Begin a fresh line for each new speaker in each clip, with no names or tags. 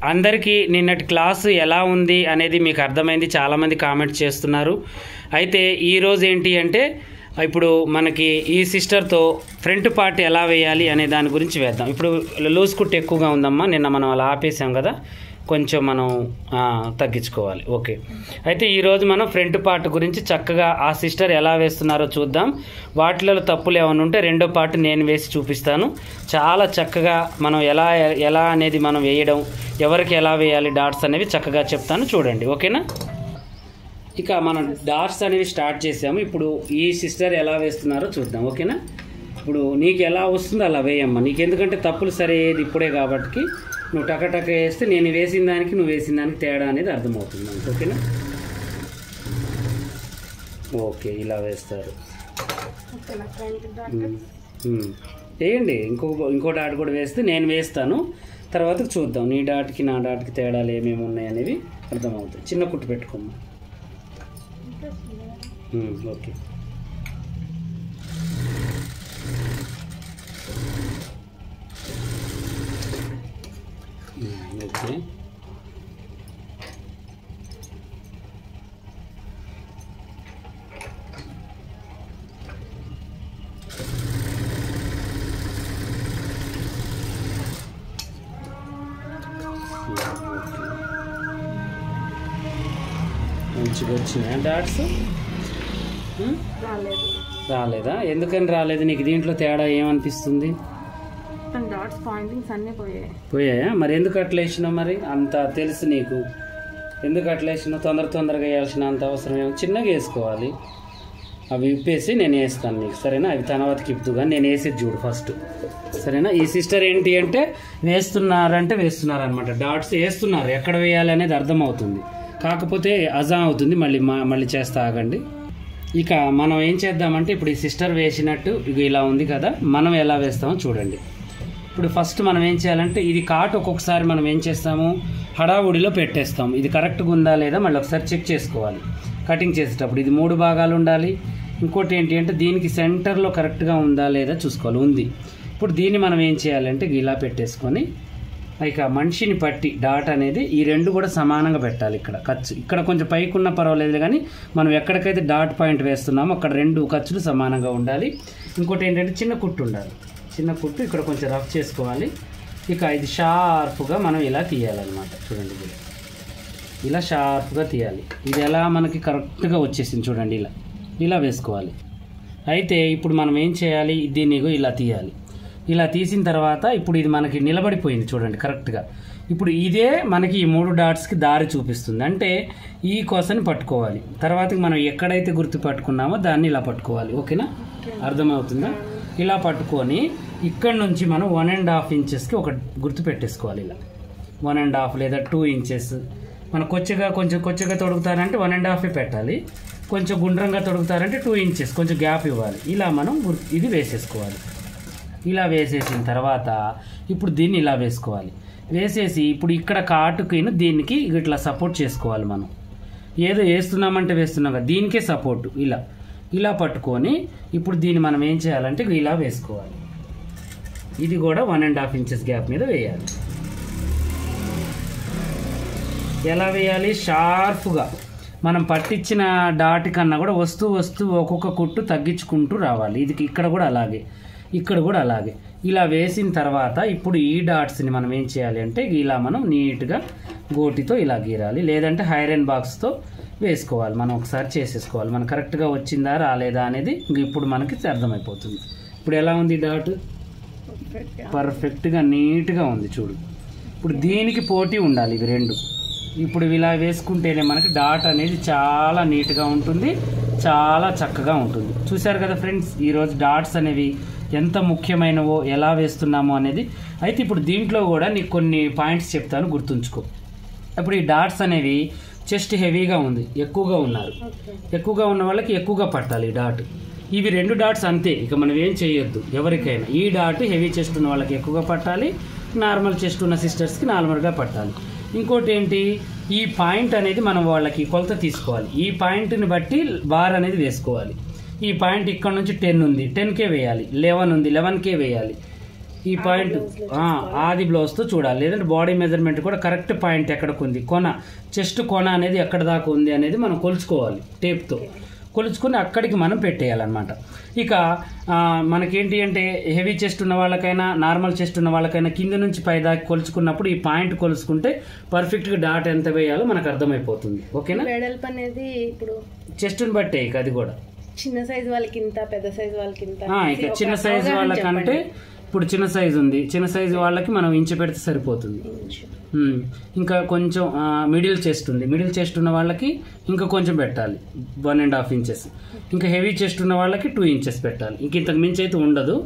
అందరికీ నిన్నటి క్లాసు ఎలా ఉంది అనేది మీకు అర్థమైంది. చాలామంది కామెంట్ చేస్తున్నారు. అయితే ఈరోజు ఏంటి అంటే ఇప్పుడు మనకి ఈ సిస్టర్తో ఫ్రంట్ పార్ట్ ఎలా వేయాలి అనే దాని గురించి వేద్దాం. ఇప్పుడు లూజ్ కుట్ ఎక్కువగా ఉందమ్మా, నిన్న మనం అలా ఆపేసాం కదా, కొంచెం మనం తగ్గించుకోవాలి. ఓకే, అయితే ఈరోజు మనం ఫ్రంట్ పార్ట్ గురించి చక్కగా ఆ సిస్టర్ ఎలా వేస్తున్నారో చూద్దాం. వాటిలో తప్పులు ఏమైనా ఉంటే రెండో పార్ట్ నేను వేసి చూపిస్తాను. చాలా చక్కగా మనం ఎలా అనేది మనం వేయడం, ఎవరికి ఎలా వేయాలి డాట్స్ అనేవి చక్కగా చెప్తాను, చూడండి. ఓకేనా? ఇక మనం డాట్స్ అనేవి స్టార్ట్ చేసాము. ఇప్పుడు ఈ సిస్టర్ ఎలా వేస్తున్నారో చూద్దాం. ఓకేనా? ఇప్పుడు నీకు ఎలా వస్తుందో అలా వేయమ్మా. నీకు ఎందుకంటే తప్పులు సరేది ఇప్పుడే కాబట్టి నువ్వు టకటక వేస్తే నేను వేసిన దానికి నువ్వు వేసిన దానికి తేడా అనేది అర్థమవుతుంది మనకు. ఓకేనా? ఓకే, ఇలా వేస్తారు. వేయండి. ఇంకో డాట్ కూడా వేస్తే నేను వేస్తాను, తర్వాత చూద్దాం నీ డాట్కి నా డాట్కి తేడాలు ఏమేమి ఉన్నాయి అనేవి అర్థమవుతాయి. చిన్న కుట్టు పెట్టుకోమ్మా. Okay, okay. మంచిగా వచ్చినాయి డాట్స్. రాలేదా? ఎందుకని రాలేదు? నీకు దీంట్లో తేడా ఏమనిపిస్తుంది?
డాట్స్ పాయింటింగ్స్ అన్నీ
పోయాయా? మరి ఎందుకు అట్లా వేసినావు? మరి అంత తెలుసు నీకు, ఎందుకు అట్లా వేసినావు? తొందరగా వేయాల్సిన అంత అవసరం ఏమో. చిన్నగా వేసుకోవాలి. అవి విప్పేసి నేను వేస్తాను నీకు, సరేనా? అవి తర్వాతకి ఇప్పుదుగా నేను వేసేది చూడు ఫస్ట్, సరేనా? ఈ సిస్టర్ ఏంటి అంటే వేస్తున్నారనమాట. డాట్స్ వేస్తున్నారు, ఎక్కడ వేయాలి అనేది అర్థమవుతుంది, కాకపోతే అజా అవుతుంది. మళ్ళీ చేస్తా, ఆగండి. ఇక మనం ఏం చేద్దామంటే ఇప్పుడు ఈ సిస్టర్ వేసినట్టు ఇక ఇలా ఉంది కదా, మనం ఎలా వేస్తామో చూడండి. ఇప్పుడు ఫస్ట్ మనం ఏం చేయాలంటే ఇది కాట్ ఒక్కొక్కసారి మనం ఏం చేస్తాము, హడావుడిలో పెట్టేస్తాము. ఇది కరెక్ట్గా ఉందా లేదా మళ్ళీ ఒకసారి చెక్ చేసుకోవాలి కటింగ్ చేసేటప్పుడు. ఇది 3 భాగాలు ఉండాలి. ఇంకోటి ఏంటి అంటే దీనికి సెంటర్లో కరెక్ట్గా ఉందా లేదా చూసుకోవాలి. ఉంది. ఇప్పుడు దీన్ని మనం ఏం చేయాలంటే ఇలా పెట్టేసుకొని ఇక మనిషిని పట్టి డాట్ అనేది ఈ రెండు కూడా సమానంగా పెట్టాలి. ఇక్కడ ఖర్చు ఇక్కడ కొంచెం పైకి ఉన్న పర్వాలేదు, కానీ మనం ఎక్కడికైతే డాట్ పాయింట్ వేస్తున్నామో అక్కడ 2 ఖర్చులు సమానంగా ఉండాలి. ఇంకోటి ఏంటంటే చిన్న కుట్టు ఉండాలి. చిన్న కుట్టు ఇక్కడ కొంచెం రఫ్ చేసుకోవాలి. ఇక ఇది షార్ప్గా మనం ఇలా తీయాలన్నమాట. చూడండి, ఇలా షార్ప్గా తీయాలి. ఇది ఎలా మనకి కరెక్ట్గా వచ్చేసింది చూడండి, ఇలా వేసుకోవాలి. అయితే ఇప్పుడు మనం ఏం చేయాలి, దీన్ని ఇలా తీయాలి. ఇలా తీసిన తర్వాత ఇప్పుడు ఇది మనకి నిలబడిపోయింది చూడండి కరెక్ట్గా. ఇప్పుడు ఇదే మనకి ఈ 3 డాట్స్కి దారి చూపిస్తుంది. అంటే ఈ కోసని పట్టుకోవాలి. తర్వాతకి మనం ఎక్కడైతే గుర్తు పట్టుకున్నామో దాన్ని ఇలా పట్టుకోవాలి. ఓకేనా? అర్థమవుతుందా? ఇలా పట్టుకొని ఇక్కడ నుంచి మనం 1.5 ఇంచెస్కి ఒక గుర్తు పెట్టేసుకోవాలి. ఇలా 1.5 లేదా 2 ఇంచెస్. మనం కొంచెం కొచ్చగా తొడుగుతారంటే 1.5 పెట్టాలి. కొంచెం గుండ్రంగా తొడుగుతారంటే 2 ఇంచెస్ కొంచెం గ్యాప్ ఇవ్వాలి. ఇలా మనం ఇది వేసేసుకోవాలి. ఇలా వేసేసిన తర్వాత ఇప్పుడు దీన్ని ఇలా వేసుకోవాలి. వేసేసి ఇప్పుడు ఇక్కడ కాటుకి దీనికి ఇట్లా సపోర్ట్ చేసుకోవాలి. మనం ఏదో వేస్తున్నామంటే వేస్తున్నాం కదా, దీనికే సపోర్టు. ఇలా పట్టుకొని ఇప్పుడు దీన్ని మనం ఏం చేయాలంటే ఇలా వేసుకోవాలి. ఇది కూడా 1.5 ఇంచెస్ గ్యాప్ మీద వేయాలి. ఎలా వేయాలి? షార్ప్గా. మనం పట్టించిన డాట్ కన్నా కూడా వస్తూ ఒక్కొక్క కుట్టు తగ్గించుకుంటూ రావాలి. ఇది ఇక్కడ కూడా అలాగే, ఇక్కడ కూడా అలాగే. ఇలా వేసిన తర్వాత ఇప్పుడు ఈ డాట్స్ని మనం ఏం చేయాలి అంటే ఇలా మనం నీట్గా గోటితో ఇలా గీరాలి, లేదంటే ఐరన్ బాక్స్తో వేసుకోవాలి. మనం ఒకసారి చేసేసుకోవాలి. మనం కరెక్ట్గా వచ్చిందా రాలేదా అనేది ఇప్పుడు మనకి అర్థమైపోతుంది. ఇప్పుడు ఎలా ఉంది డాట్? పర్ఫెక్ట్గా నీట్గా ఉంది చూడు. ఇప్పుడు దీనికి పోటీ ఉండాలి ఇవి 2. ఇప్పుడు ఇలా వేసుకుంటేనే మనకి డాట్ అనేది చాలా నీట్గా ఉంటుంది, చాలా చక్కగా ఉంటుంది. చూశారు కదా ఫ్రెండ్స్, ఈరోజు డాట్స్ అనేవి ఎంత ముఖ్యమైనవో, ఎలా వేస్తున్నామో అనేది. అయితే ఇప్పుడు దీంట్లో కూడా నీకు కొన్ని పాయింట్స్ చెప్తాను, గుర్తుంచుకో. ఇప్పుడు ఈ డాట్స్ అనేవి చెస్ట్ హెవీగా ఉంది, ఎక్కువగా ఉన్నారు. ఎక్కువగా ఉన్న వాళ్ళకి ఎక్కువగా పట్టాలి ఈ డాట్. ఇవి 2 డాట్స్ అంతే, ఇక మనం ఏం చేయొద్దు ఎవరికైనా. ఈ డాట్ హెవీ చెస్ట్ ఉన్న వాళ్ళకి ఎక్కువగా పట్టాలి, నార్మల్ చెస్ట్ ఉన్న సిస్టర్స్కి నార్మల్గా పట్టాలి. ఇంకోటి ఏంటి, ఈ పాయింట్ అనేది మనం వాళ్ళకి కొలత తీసుకోవాలి. ఈ పాయింట్ని బట్టి బార్ అనేది వేసుకోవాలి. ఈ పాయింట్ ఇక్కడ నుంచి 10 ఉంది, 10K వేయాలి. 11 ఉంది, 11K వేయాలి. ఈ పాయింట్ ఆది బ్లౌజ్తో చూడాలి, లేదంటే బాడీ మెజర్మెంట్ కూడా కరెక్ట్ పాయింట్ ఎక్కడికి ఉంది, కొన చెస్ట్ కొన అనేది ఎక్కడ దాకా ఉంది అనేది మనం కొలుచుకోవాలి. టేప్తో కొలుచుకొని అక్కడికి మనం పెట్టేయాలన్నమాట. ఇక మనకేంటి అంటే హెవీ చెస్ట్ ఉన్న వాళ్ళకైనా నార్మల్ చెస్ట్ ఉన్న వాళ్ళకైనా కింద నుంచి పై దాకా కొలుచుకున్నప్పుడు ఈ పాయింట్ కొలుచుకుంటే పర్ఫెక్ట్గా డాట్ ఎంత వేయాలో మనకు అర్థమైపోతుంది. ఓకేనా?
వెడల్పు అనేది ఇప్పుడు
చెస్ట్ని బట్టే ఇక అది కూడా
చిన్న సైజ్ వాళ్ళకి ఇంత, పెద్ద సైజ్ వాళ్ళకి ఇంత.
ఇక చిన్న సైజు వాళ్ళకంటే ఇప్పుడు చిన్న సైజు ఉంది, చిన్న సైజు వాళ్ళకి మనం ఇంచు పెడితే సరిపోతుంది. ఇంకా కొంచెం మిడిల్ చెస్ట్ ఉంది, మిడిల్ చెస్ట్ ఉన్న వాళ్ళకి ఇంకా కొంచెం పెట్టాలి, 1.5 ఇంచెస్. ఇంకా హెవీ చెస్ట్ ఉన్న వాళ్ళకి 2 ఇంచెస్ పెట్టాలి. ఇంక ఇంతకు మించి అయితే ఉండదు.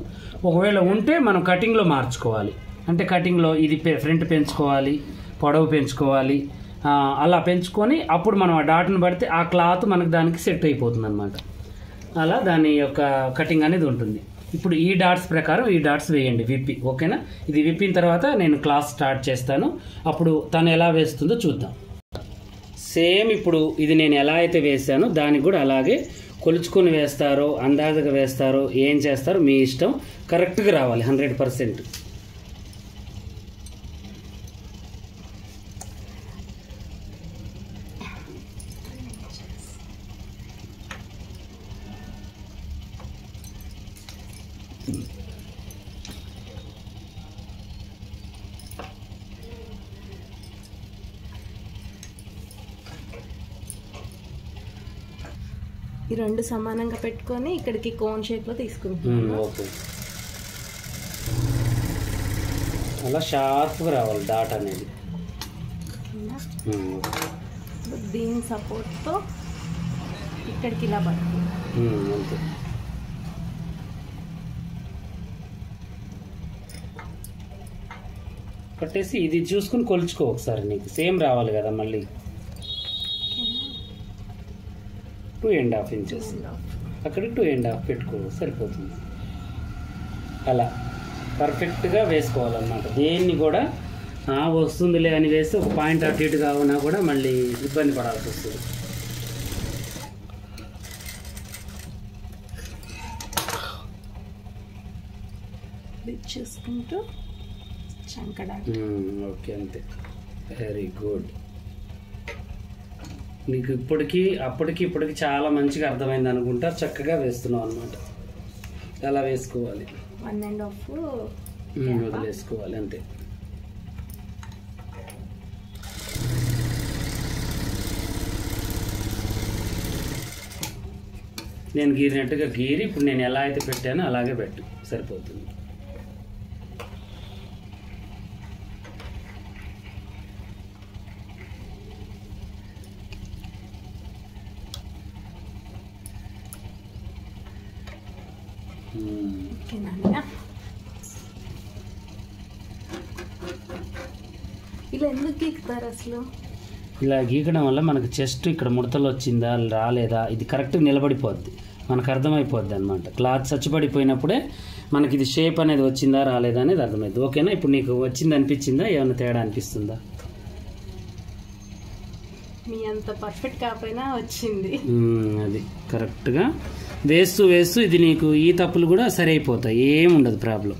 ఒకవేళ ఉంటే మనం కటింగ్లో మార్చుకోవాలి. అంటే కటింగ్లో ఇది ఫ్రంట్ పెంచుకోవాలి, పొడవు పెంచుకోవాలి, అలా పెంచుకొని అప్పుడు మనం ఆ డాట్ను పడితే ఆ క్లాత్ మనకు దానికి సెట్ అయిపోతుంది అనమాట. అలా దాని యొక్క కటింగ్ అనేది ఉంటుంది. ఇప్పుడు ఈ డాట్స్ ప్రకారం ఈ డాట్స్ వేయండి విప్పి. ఓకేనా? ఇది విప్పిన తర్వాత నేను క్లాస్ స్టార్ట్ చేస్తాను, అప్పుడు తను ఎలా వేస్తుందో చూద్దాం. సేమ్ ఇప్పుడు ఇది నేను ఎలా అయితే వేసానో దానికి కూడా అలాగే కొలుచుకొని వేస్తారో అందాజగా వేస్తారో ఏం చేస్తారో మీ ఇష్టం. కరెక్ట్గా రావాలి 100%.
ఈ రెండు సమానంగా పెట్టుకొని ఇక్కడికి కోన్ షేప్ లో తీసుకుంటాం.
ఓకే, అలా షార్ప్గా రావాలి డాట్ అనేది.
దీని సపోర్ట్ తో ఇక్కడికి ఇలా పడుతుంది.
అంతే. కట్టేసి ఇది చూసుకుని కొలుచుకో ఒకసారి, నీకు సేమ్ రావాలి కదా. మళ్ళీ 2.5 ఇంచెస్ అక్కడ 2.5 పెట్టుకో సరిపోతుంది. అలా పర్ఫెక్ట్గా వేసుకోవాలన్నమాట. దేన్ని కూడా వస్తుందిలే అని వేస్తే ఒక పాయింట్ అటు ఇటు కావునా కూడా మళ్ళీ ఇబ్బంది పడాల్సి వస్తుంది.
చూసుకుంటూ చంకడా.
ఓకే, అంతే. Very good. నీకు ఇప్పటికీ ఇప్పటికి చాలా మంచిగా అర్థమైంది అనుకుంటా. చక్కగా వేస్తున్నావు అనమాట. అలా వేసుకోవాలి,
1.5
వదిలేసుకోవాలి అంతే. నేను గీరినట్టుగా గీరి ఇప్పుడు నేను ఎలా అయితే పెట్టానో అలాగే పెట్టు, సరిపోతుంది.
ఇలా ఎందుకు గీకుతారు అసలు?
ఇలా గీకడం వల్ల మనకు చెస్ట్ ఇక్కడ ముడతలు వచ్చిందా రాలేదా ఇది కరెక్ట్గా నిలబడిపోద్ది, మనకు అర్థమైపోద్ది అనమాట. క్లాత్ చచ్చిపడిపోయినప్పుడే మనకి ఇది షేప్ అనేది వచ్చిందా రాలేదా అనేది అర్థమైంది. ఓకేనా? ఇప్పుడు నీకు వచ్చింది అనిపించిందా, ఏమైనా తేడా అనిపిస్తుందా?
మీ అంత పర్ఫెక్ట్ కాకపోయినా వచ్చింది.
అది కరెక్ట్గా వేస్తూ ఇది నీకు ఈ తప్పులు కూడా సరి అయిపోతాయి, ఏముండదు ప్రాబ్లం.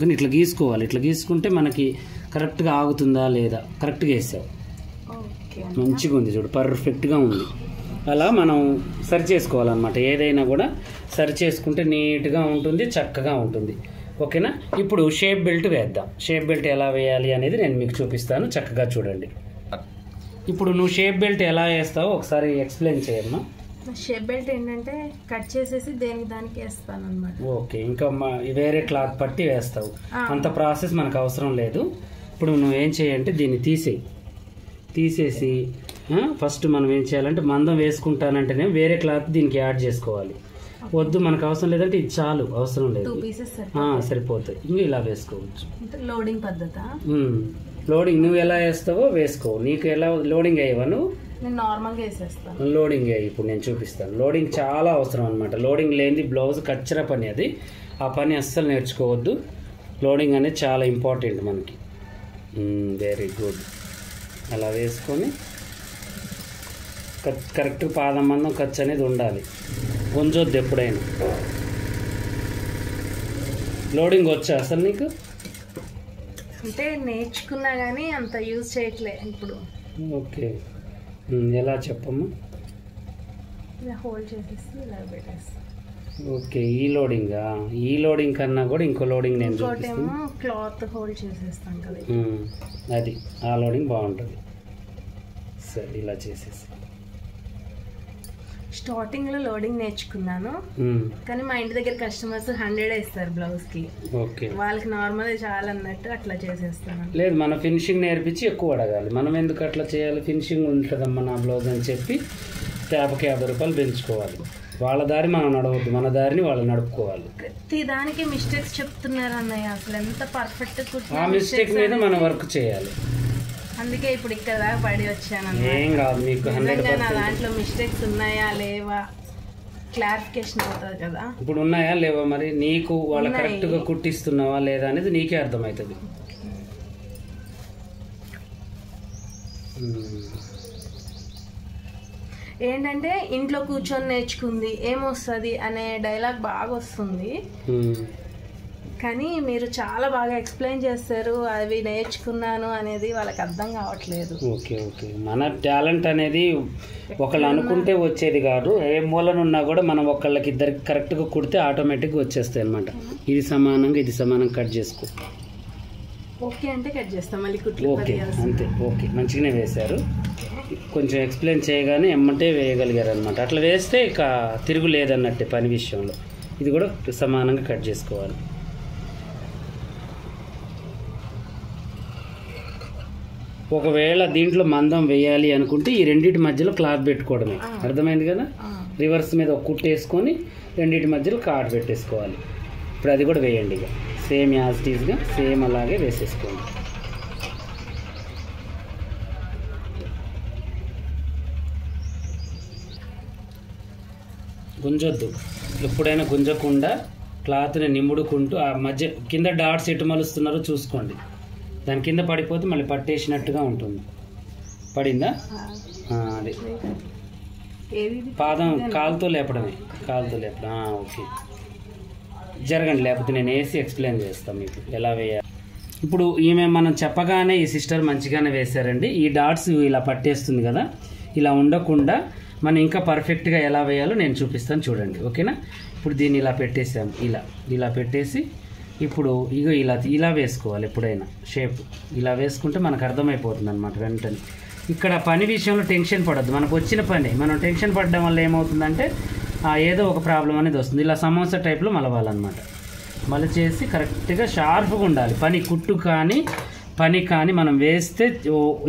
కానీ ఇట్లా గీసుకోవాలి, ఇట్లా గీసుకుంటే మనకి కరెక్ట్గా ఆగుతుందా లేదా. కరెక్ట్గా వేసావు, మంచిగా ఉంది చూడు, పర్ఫెక్ట్గా ఉంది. అలా మనం సరి చేసుకోవాలన్నమాట. ఏదైనా కూడా సరి చేసుకుంటే నీట్గా ఉంటుంది, చక్కగా ఉంటుంది. ఓకేనా? ఇప్పుడు షేప్ బెల్ట్ వేద్దాం. షేప్ బెల్ట్ ఎలా వేయాలి అనేది నేను మీకు చూపిస్తాను, చక్కగా చూడండి. ఇప్పుడు నువ్వు షేప్ బెల్ట్ ఎలా వేస్తావో ఒకసారి ఎక్స్ప్లెయిన్ చేయమ్మా.
షేప్ బెల్ట్ ఏంటంటే కట్ చేసేసి దానికి వేస్తాను అనమాట.
ఓకే, ఇంకా వేరే క్లాత్ పట్టి వేస్తావు, అంత ప్రాసెస్ మనకు అవసరం లేదు. ఇప్పుడు నువ్వు ఏం చేయాలంటే దీన్ని తీసేసి ఫస్ట్ మనం ఏం చేయాలంటే మందం వేసుకుంటానంటేనే వేరే క్లాత్ దీనికి యాడ్ చేసుకోవాలి. వద్దు మనకు అవసరం లేదంటే ఇది చాలు, అవసరం లేదు, సరిపోతాయి. ఇంకా ఇలా వేసుకోవచ్చు.
లోడింగ్ పద్ధత.
లోడింగ్ నువ్వు ఎలా వేస్తావో వేసుకో, నీకు ఎలా లోడింగ్ అయ్యేవా నువ్వు?
నేను నార్మల్గా వేసేస్తాను.
లోడింగ్ అయ్యి ఇప్పుడు నేను చూపిస్తాను. లోడింగ్ చాలా అవసరం అనమాట. లోడింగ్ లేనిది బ్లౌజ్ కచ్చర పని అది. ఆ పని అస్సలు నేర్చుకోవద్దు. లోడింగ్ అనేది చాలా ఇంపార్టెంట్ మనకి. Very good. అలా వేసుకొని కరెక్ట్ పాదం మందం ఖర్చు అనేది ఉండాలి, గుంజొద్దు ఎప్పుడైనా. లోడింగ్ వచ్చా అసలు నీకు?
అంటే నేర్చుకున్నా కానీ అంత యూజ్ చేయట్లే ఇప్పుడు.
ఓకే, ఎలా చెప్పమ్మా?
ఇలా హోల్డ్ చేసేసి ఇలా పెట్టేస్తాను.
ఓకే, ఈ లోడింగ్ కన్నా కూడా ఇంకో లోడింగ్ నేను చూపిస్తాను.
ఇంకోటేమో క్లాత్ హోల్డ్ చేసేస్తాం కదా,
అది ఆ లోడింగ్ బాగుంటుంది. సరే, ఇలా చేసేసి
స్టార్టింగ్లో లోడింగ్ నేర్చుకున్నాను, కానీ మా ఇంటి దగ్గర కస్టమర్స్ 100 ఇస్తారు బ్లౌజ్కి.
ఓకే,
వాళ్ళకి నార్మల్ చాలా అన్నట్టు అట్లా చేసేస్తాను.
లేదు, మన ఫినిషింగ్ నేర్పించి ఎక్కువ అడగాలి. మనం ఎందుకు అట్లా చేయాలి? ఫినిషింగ్ ఉంటుందమ్మా నా బ్లౌజ్ అని చెప్పి 50 రూపాయలు పెంచుకోవాలి. వాళ్ళ దారి మనం నడవద్దు, మన దారిని వాళ్ళు నడుపుకోవాలి.
ప్రతి దానికి మిస్టేక్స్ చెప్తున్నారు అన్నయ్య, అసలు ఎంత పర్ఫెక్ట్.
ఆ మిస్టేక్ మీద మనం వర్క్ చేయాలి.
అందుకే ఇప్పుడు ఇక్కడ దాకా పడి వచ్చాను.
ఏం కాదు, మీకు 100%
నా దాంట్లో మిస్టేక్స్ ఉన్నాయా లేవా క్లారిఫికేషన్ అవుతుంది కదా.
ఇప్పుడు ఉన్నాయా లేవా మరి నీకు వాళ్ళు కరెక్ట్గా కుట్టిస్తున్నావా లేదా అనేది నీకే అర్థమవుతుంది.
ఏంటంటే ఇంట్లో కూర్చొని నేర్చుకుంది ఏమొస్తుంది అనే డైలాగ్ బాగా వస్తుంది, కానీ మీరు చాలా బాగా ఎక్స్ప్లెయిన్ చేస్తారు. అవి నేర్చుకున్నాను అనేది వాళ్ళకి అర్థం కావట్లేదు.
ఓకే ఓకే, మన టాలెంట్ అనేది ఒకళ్ళు అనుకుంటే వచ్చేది కాదు. ఏ మూలనున్నా కూడా మనం ఒకళ్ళకి ఇద్దరికి కరెక్ట్గా కుడితే ఆటోమేటిక్గా వచ్చేస్తాయి అనమాట. ఇది సమానంగా ఇది సమానంగా కట్ చేసుకో.
ఓకే అంటే కట్ చేస్తాం మళ్ళీ కుట్లు.
ఓకే అంతే, ఓకే మంచిగానే వేశారు. కొంచెం ఎక్స్ప్లెయిన్ చేయగానే ఎమ్మటే వేయగలిగారు అనమాట. అట్లా వేస్తే ఇక తిరుగు లేదన్నట్టే పని విషయంలో. ఇది కూడా సమానంగా కట్ చేసుకోవాలి. ఒకవేళ దీంట్లో మందం వేయాలి అనుకుంటే ఈ రెండింటి మధ్యలో క్లాత్ పెట్టుకోవడమే, అర్థమైంది కదా. రివర్స్ మీద ఒక కుట్టు వేసుకొని రెండింటి మధ్యలో కాట్ పెట్టేసుకోవాలి. ఇప్పుడు అది కూడా వేయండి, ఇక సేమ్ యాజ్ ఇట్ ఈస్గా సేమ్ అలాగే వేసేసుకోండి. గుంజొద్దు, ఎప్పుడైనా గుంజకుండా క్లాత్ని నిముడుకుంటూ ఆ మధ్య కింద డాట్స్ ఎటు మలుస్తున్నారో చూసుకోండి. దాని కింద పడిపోతే మళ్ళీ పట్టేసినట్టుగా ఉంటుంది. పడిందా? అది పాదం కాలుతో లేపడమే, కాలుతో లేపడం. ఓకే, జరగండి, లేకపోతే నేను వేసి ఎక్స్ప్లెయిన్ చేస్తాను మీకు ఎలా వేయాలి. ఇప్పుడు ఈమె మనం చెప్పగానే ఈ సిస్టర్ మంచిగానే వేశారండి. ఈ డాట్స్ ఇలా పట్టేస్తుంది కదా, ఇలా ఉండకుండా మనం ఇంకా పర్ఫెక్ట్గా ఎలా వేయాలో నేను చూపిస్తాను చూడండి, ఓకేనా. ఇప్పుడు దీన్ని ఇలా పెట్టేసాము, ఇలా పెట్టేసి ఇప్పుడు ఇగో ఇలా వేసుకోవాలి. ఎప్పుడైనా షేప్ ఇలా వేసుకుంటే మనకు అర్థమైపోతుంది అనమాట వెంటనే. ఇక్కడ పని విషయంలో టెన్షన్ పడద్దు, మనకు వచ్చిన పని మనం టెన్షన్ పడడం వల్ల ఏమవుతుందంటే ఏదో ఒక ప్రాబ్లం అనేది వస్తుంది. ఇలా సమోసా టైప్లో మలవాలన్నమాట. మలచేసి కరెక్ట్గా షార్ప్గా ఉండాలి. కుట్టు పని కానీ మనం వేస్తే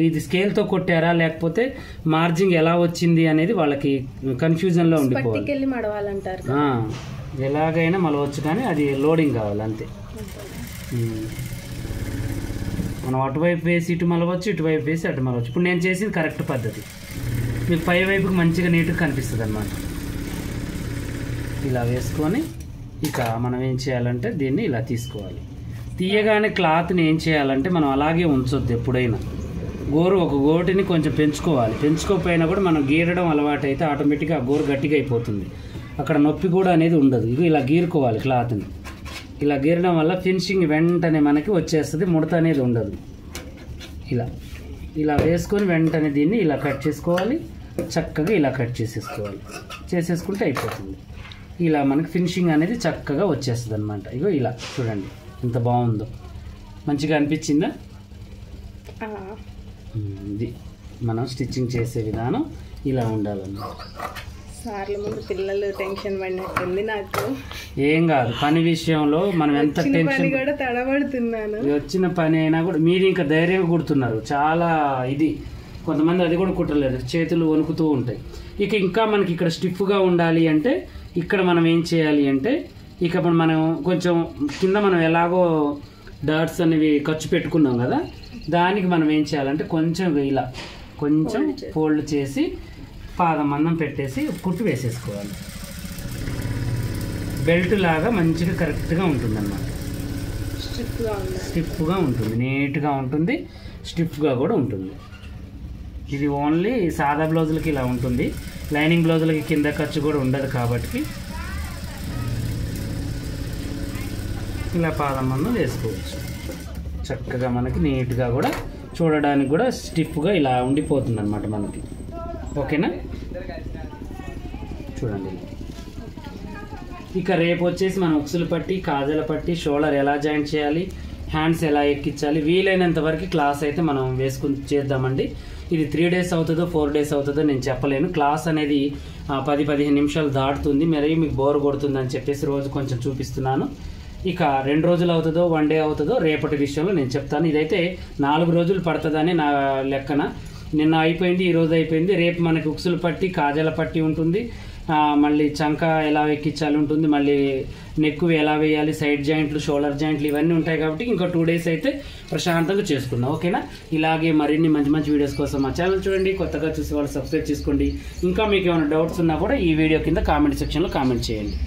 ఇది స్కేల్తో కొట్టారా లేకపోతే మార్జింగ్ ఎలా వచ్చింది అనేది వాళ్ళకి కన్ఫ్యూజన్లో ఉండిపోవాలి.
మడవాలంటారు,
ఎలాగైనా మలవచ్చు, కానీ అది లోడింగ్ కావాలి అంతే. మనం అటువైపు వేసి ఇటు మలవచ్చు, ఇటువైపు వేసి అటు మలవచ్చు. ఇప్పుడు నేను చేసింది కరెక్ట్ పద్ధతి, మీకు పై వైపుకి మంచిగా నీట్గా కనిపిస్తుంది అన్నమాట. ఇలా వేసుకొని ఇక మనం ఏం చేయాలంటే దీన్ని ఇలా తీసుకోవాలి. తీయగానే క్లాత్ని ఏం చేయాలంటే మనం అలాగే ఉంచొద్దు. ఎప్పుడైనా ఒక గోటిని కొంచెం పెంచుకోవాలి. పెంచుకోకపోయినా కూడా మనం గీరడం అలవాటు అయితే ఆటోమేటిక్గా ఆ గోరు గట్టిగా అయిపోతుంది, అక్కడ నొప్పి కూడా అనేది ఉండదు. ఇది ఇలా గీరుకోవాలి క్లాత్ని. ఇలా గీరడం వల్ల ఫినిషింగ్ వెంటనే మనకి వచ్చేస్తుంది, ముడత అనేది ఉండదు. ఇలా వేసుకొని వెంటనే దీన్ని ఇలా కట్ చేసుకోవాలి. చక్కగా ఇలా కట్ చేసేసుకుంటే అయిపోతుంది. ఇలా మనకి ఫినిషింగ్ అనేది చక్కగా వచ్చేస్తుంది అనమాట. ఇగో ఇలా చూడండి ఎంత బాగుందో, మంచిగా అనిపించిందా? ఇది మనం స్టిచ్చింగ్ చేసే విధానం ఇలా ఉండాలన్నమాట.
సార్లు ముందు పిల్లలు టెన్షన్ పడినట్టుంది నాకు.
ఏం కాదు, పని విషయంలో మనం ఎంత టెన్షన్
కూడా తడబడుతున్నాను.
వచ్చిన పని అయినా కూడా మీరు ఇంకా ధైర్యంగా కుడుతున్నారు. చాలా ఇది కొంతమంది అది కూడా కుట్టలేరు, చేతులు వణుకుతూ ఉంటాయి. ఇంకా మనకి ఇక్కడ స్టిఫ్గా ఉండాలి అంటే ఇక్కడ మనం ఏం చేయాలి అంటే ఇక మనం కొంచెం కింద మనం ఎలాగో డాట్స్ అనేవి ఖర్చు పెట్టుకున్నాం కదా, దానికి మనం ఏం చేయాలంటే కొంచెం ఇలా ఫోల్డ్ చేసి పాదం మందం పెట్టేసి కుట్టు వేసేసుకోవాలి. బెల్ట్ లాగా మంచిగా కరెక్ట్గా ఉంటుంది అన్నమాట. స్టిఫ్గా ఉంటుంది, నీట్గా ఉంటుంది, స్టిఫ్గా కూడా ఉంటుంది. ఇది ఓన్లీ సాదా బ్లౌజులకి ఇలా ఉంటుంది, లైనింగ్ బ్లౌజులకి కింద ఖర్చు కూడా ఉండదు కాబట్టి ఇలా పాదం మందం వేసుకోవచ్చు. చక్కగా మనకి నీట్గా కూడా చూడడానికి కూడా స్టిఫ్గా ఇలా ఉండిపోతుంది అనమాట మనకి. ఓకేనా, చూడండి. ఇక రేపు వచ్చేసి మనం ఉక్సులు పట్టి, కాజల పట్టి, షోల్డర్ ఎలా జాయింట్ చేయాలి, హ్యాండ్స్ ఎలా ఎక్కించాలి, వీలైనంత వరకు క్లాస్ అయితే మనం వేసుకుని చేద్దామండి. ఇది 3 days అవుతుందో 4 days అవుతుందో నేను చెప్పలేను. క్లాస్ అనేది 10-15 నిమిషాలు దాటుతుంది. మరి మీకు బోర్ కొడుతుంది అని చెప్పేసి రోజు కొంచెం చూపిస్తున్నాను. ఇక 2 రోజులు అవుతుందో 1 day అవుతుందో రేపటి విషయంలో నేను చెప్తాను. ఇదైతే 4 రోజులు పడుతుందని నా లెక్కన. నిన్న అయిపోయింది, ఈరోజు అయిపోయింది. రేపు మనకి ఉక్సులు పట్టి, కాజల పట్టి ఉంటుంది, మళ్ళీ చంక ఎలా ఎక్కించాలి ఉంటుంది, మళ్ళీ నెక్కు ఎలా వేయాలి, సైడ్ జాయింట్లు, షోల్డర్ జాయింట్లు ఇవన్నీ ఉంటాయి. కాబట్టి ఇంకో 2 days అయితే ప్రశాంతంగా చేసుకుందాం. ఓకేనా, ఇలాగే మరిన్ని మంచి మంచి వీడియోస్ కోసం మా ఛానల్ చూడండి. కొత్తగా చూసే వాళ్ళు సబ్స్క్రైబ్ చేసుకోండి. ఇంకా మీకు ఏమైనా డౌట్స్ ఉన్నా కూడా ఈ వీడియో కింద కామెంట్ సెక్షన్లో కామెంట్ చేయండి.